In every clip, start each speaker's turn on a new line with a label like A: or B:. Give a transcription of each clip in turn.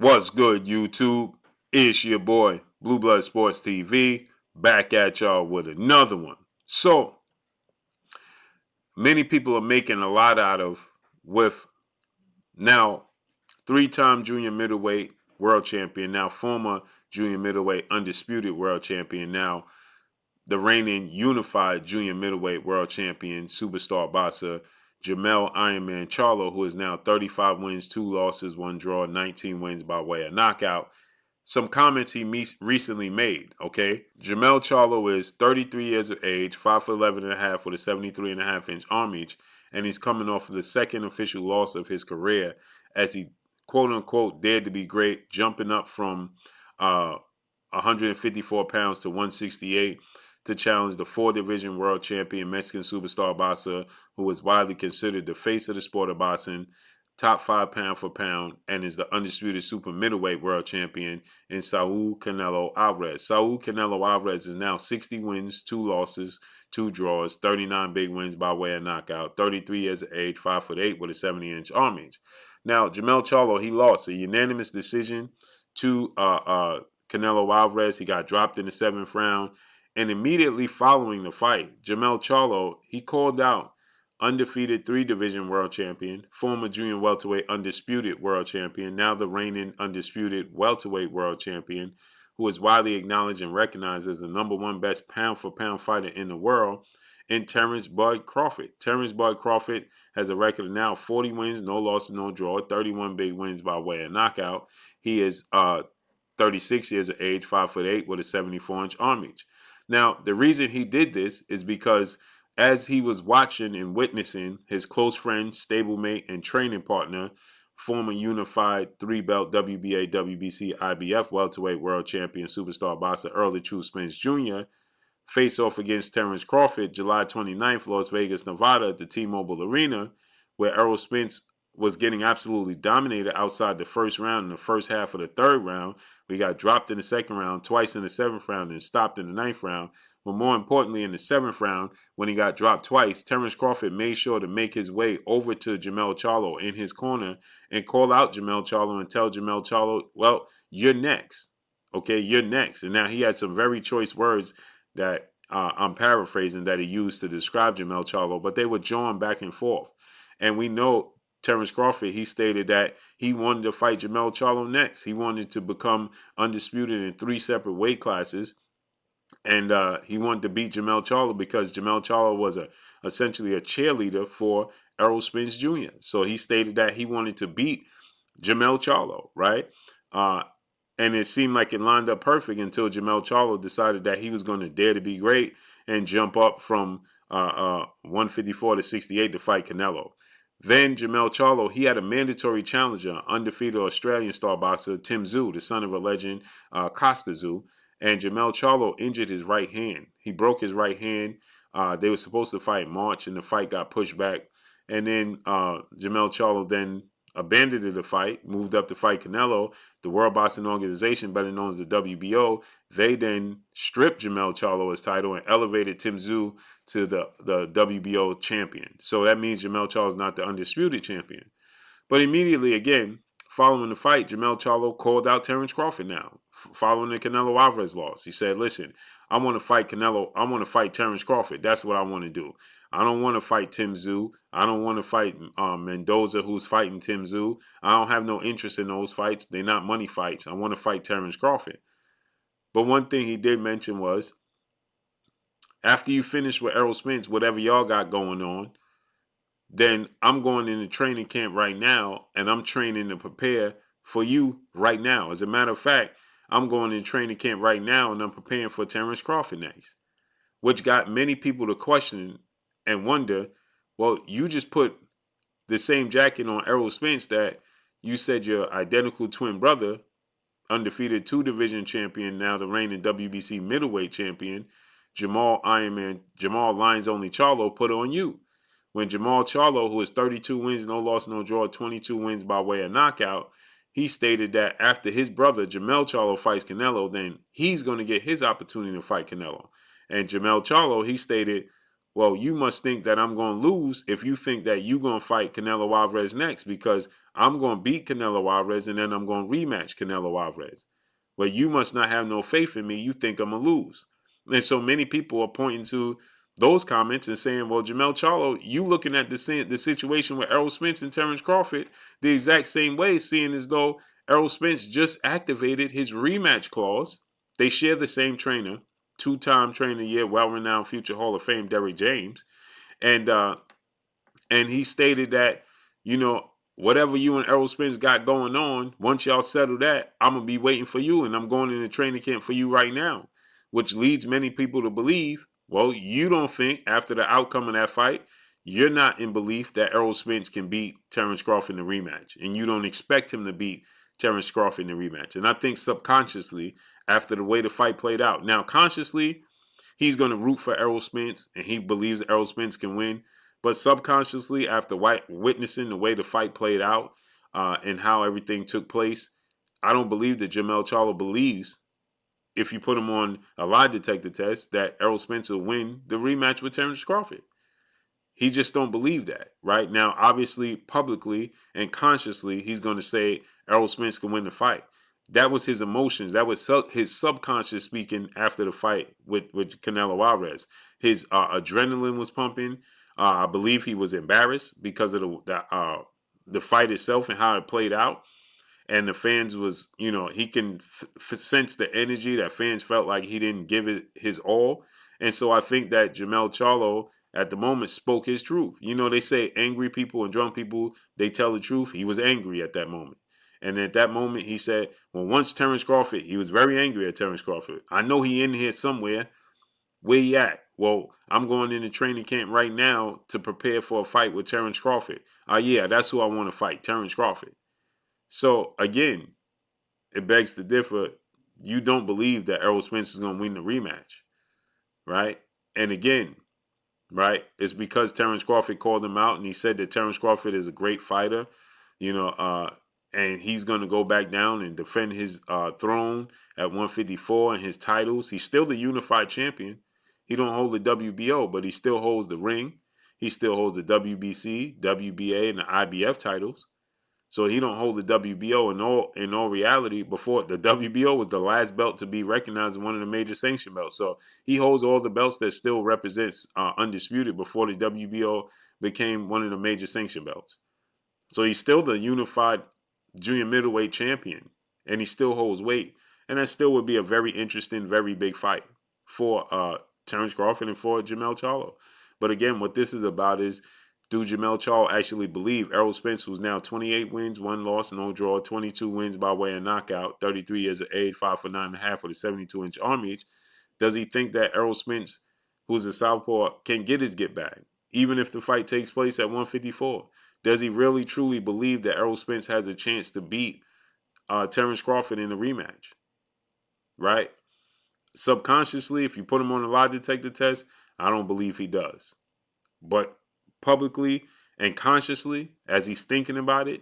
A: What's good, YouTube? It's your boy, Blue Blood Sports TV, back at y'all with another one. So, many people are making a lot out of with now three-time junior middleweight world champion, now former junior middleweight undisputed world champion, now the reigning unified junior middleweight world champion, superstar boxer, Jermell Ironman Charlo, who is now 35 wins, 2 losses, 1 draw, 19 wins by way of knockout. Some comments he recently made, okay? Jermell Charlo is 33 years of age, 5'11" and a half with a 73.5-inch arm reach, and he's coming off of the second official loss of his career as he, quote-unquote, dared to be great, jumping up from 154 pounds to 168 to challenge the 4-division world champion Mexican superstar boxer who is widely considered the face of the sport of boxing, top 5 pound for pound, and is the undisputed super middleweight world champion in Saul Canelo Alvarez. Saul Canelo Alvarez is now 60 wins, 2 losses, 2 draws, 39 big wins by way of knockout, 33 years of age, 5'8" with a 70-inch arm reach. Now, Jermell Charlo, he lost a unanimous decision to Canelo Alvarez. He got dropped in the 7th round. And immediately following the fight, Jermell Charlo, he called out undefeated 3-division world champion, former junior welterweight undisputed world champion, now the reigning undisputed welterweight world champion, who is widely acknowledged and recognized as the #1 best pound-for-pound fighter in the world, in Terence Bud Crawford. Terence Bud Crawford has a record of now 40 wins, no losses, no draw, 31 big wins by way of knockout. He is 36 years of age, 5'8" with a 74-inch arm reach. Now, the reason he did this is because as he was watching and witnessing his close friend, stablemate, and training partner, former unified 3-belt WBA, WBC, IBF welterweight world champion superstar boxer Errol Spence Jr. face off against Terence Crawford July 29th, Las Vegas, Nevada at the T-Mobile Arena, where Errol Spence was getting absolutely dominated outside the first round in the first half of the 3rd round. We got dropped in the 2nd round, twice in the 7th round, and stopped in the 9th round. But more importantly, in the 7th round, when he got dropped twice, Terence Crawford made sure to make his way over to Jermell Charlo in his corner and call out Jermell Charlo and tell Jermell Charlo, well, you're next. Okay, you're next. And now he had some very choice words that I'm paraphrasing that he used to describe Jermell Charlo, but they were jawing back and forth. And we know Terence Crawford, he stated that he wanted to fight Jermell Charlo next. He wanted to become undisputed in 3 separate weight classes. And he wanted to beat Jermell Charlo because Jermell Charlo was essentially a cheerleader for Errol Spence Jr. So he stated that he wanted to beat Jermell Charlo, right? And it seemed like it lined up perfect until Jermell Charlo decided that he was going to dare to be great and jump up from 154 to 68 to fight Canelo. Then Jermell Charlo, he had a mandatory challenger, undefeated Australian star boxer Tim Tszyu, the son of a legend, Costa Tszyu. And Jermell Charlo injured his right hand. He broke his right hand. They were supposed to fight in March, and the fight got pushed back. And then Jermell Charlo then abandoned the fight, moved up to fight Canelo. The World Boxing Organization, better known as the WBO, they then stripped Jermell Charlo his title and elevated Tim Tszyu to the WBO champion. So that means Jermell Charlo is not the undisputed champion. But immediately, again, following the fight, Jermell Charlo called out Terence Crawford now, following the Canelo Alvarez loss. He said, listen, I want to fight Canelo. I want to fight Terence Crawford. That's what I want to do. I don't want to fight Tim Tszyu. I don't want to fight Mendoza, who's fighting Tim Tszyu. I don't have no interest in those fights. They're not money fights. I want to fight Terence Crawford. But one thing he did mention was, after you finish with Errol Spence, whatever y'all got going on, then I'm going into training camp right now, and I'm training to prepare for you right now. As a matter of fact, I'm going into training camp right now, and I'm preparing for Terence Crawford next, which got many people to question and wonder, well, you just put the same jacket on Errol Spence that you said your identical twin brother, undefeated 2-division champion, now the reigning WBC middleweight champion, Jermell Lions Only Charlo, put on you. When Jermell Charlo, who is 32 wins, no loss, no draw, 22 wins by way of knockout, he stated that after his brother, Jermell Charlo, fights Canelo, then he's going to get his opportunity to fight Canelo. And Jermell Charlo, he stated, well, you must think that I'm going to lose if you think that you're going to fight Canelo Alvarez next, because I'm going to beat Canelo Alvarez, and then I'm going to rematch Canelo Alvarez. Well, you must not have no faith in me. You think I'm going to lose. And so many people are pointing to those comments and saying, well, Jermell Charlo, you looking at the situation with Errol Spence and Terence Crawford the exact same way, seeing as though Errol Spence just activated his rematch clause. They share the same trainer, two-time trainer of the year, well-renowned future Hall of Fame, Derrick James. And he stated that, whatever you and Errol Spence got going on, once y'all settle that, I'm going to be waiting for you, and I'm going in the training camp for you right now, which leads many people to believe, well, you don't think after the outcome of that fight, you're not in belief that Errol Spence can beat Terence Crawford in the rematch, and you don't expect him to beat Terence Crawford in the rematch. And I think subconsciously, after the way the fight played out, now consciously, he's going to root for Errol Spence, and he believes Errol Spence can win. But subconsciously, after witnessing the way the fight played out and how everything took place, I don't believe that Jermell Charlo believes, if you put him on a lie detector test, that Errol Spence will win the rematch with Terence Crawford. He just don't believe that. Right now, obviously, publicly and consciously, he's going to say Errol Spence can win the fight. That was his emotions. That was his subconscious speaking after the fight with Canelo Alvarez. His adrenaline was pumping. I believe he was embarrassed because of the fight itself and how it played out. And the fans was, he can sense the energy that fans felt like he didn't give it his all. And so I think that Jermell Charlo at the moment spoke his truth. They say angry people and drunk people, they tell the truth. He was angry at that moment. And at that moment, he said, well, once Terence Crawford, he was very angry at Terence Crawford. I know he in here somewhere. Where you at? Well, I'm going into training camp right now to prepare for a fight with Terence Crawford. Yeah, that's who I want to fight, Terence Crawford. So, again, it begs to differ. You don't believe that Errol Spence is going to win the rematch, right? And again, right, it's because Terence Crawford called him out and he said that Terence Crawford is a great fighter, and he's going to go back down and defend his throne at 154 and his titles. He's still the unified champion. He don't hold the WBO, but he still holds the ring. He still holds the WBC, WBA, and the IBF titles. So he don't hold the WBO. In all reality, before the WBO was the last belt to be recognized as one of the major sanction belts. So he holds all the belts that still represents undisputed before the WBO became one of the major sanction belts. So he's still the unified junior middleweight champion, and he still holds weight. And that still would be a very interesting, very big fight for Terence Crawford and for Jermell Charlo. But again, what this is about is, do Jermell Charlo actually believe Errol Spence, who's now 28 wins, 1 loss, no draw, 22 wins by way of knockout, 33 years of age, 5 for 9.5 with a 72-inch arm reach, does he think that Errol Spence, who's a southpaw, can get his get back, even if the fight takes place at 154? Does he really truly believe that Errol Spence has a chance to beat Terence Crawford in the rematch? Right? Subconsciously, if you put him on a lie detector test, I don't believe he does. But publicly and consciously, as he's thinking about it,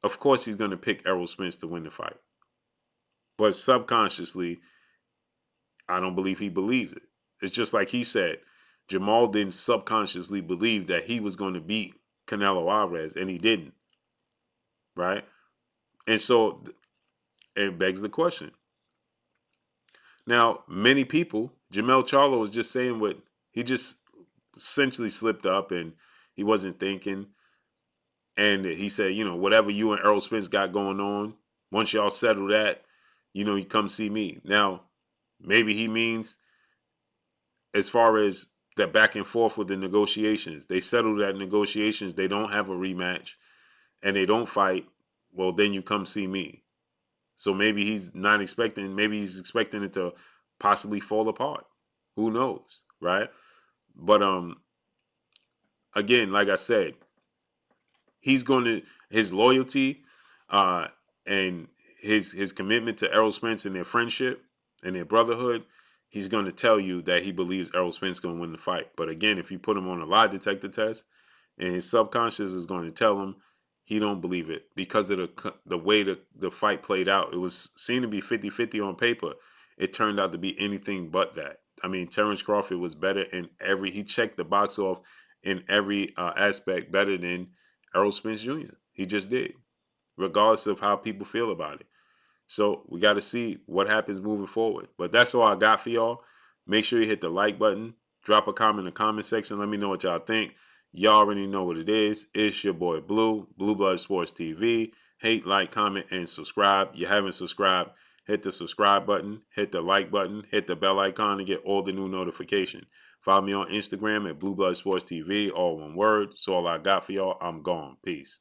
A: of course he's going to pick Errol Spence to win the fight. But subconsciously, I don't believe he believes it. It's just like he said, Jamal didn't subconsciously believe that he was going to beat Canelo Alvarez, and he didn't. Right? And so it begs the question. Now, many people, Jermell Charlo was just saying what he just essentially slipped up and he wasn't thinking. And he said, whatever you and Errol Spence got going on, once y'all settle that, you come see me. Now, maybe he means as far as that back and forth with the negotiations. They settle that negotiations, they don't have a rematch, and they don't fight. Well, then you come see me. So maybe he's not expecting, maybe he's expecting it to possibly fall apart. Who knows, right? But again, like I said, he's going to, his loyalty and his commitment to Errol Spence and their friendship and their brotherhood, he's going to tell you that he believes Errol Spence is going to win the fight. But again, if you put him on a lie detector test, and his subconscious is going to tell him he don't believe it because of the way the fight played out. It was seen to be 50-50 on paper. It turned out to be anything but that. I mean, Terence Crawford was better in he checked the box off in every aspect better than Errol Spence Jr. He just did, regardless of how people feel about it. So we got to see what happens moving forward. But that's all I got for y'all. Make sure you hit the like button. Drop a comment in the comment section. Let me know what y'all think. Y'all already know what it is. It's your boy Blue, Blue Blood Sports TV. Hate, like, comment, and subscribe. You haven't subscribed, hit the subscribe button, hit the like button, hit the bell icon to get all the new notifications. Follow me on Instagram at Blue Blood Sports TV, all one word. So all I got for y'all. I'm gone. Peace.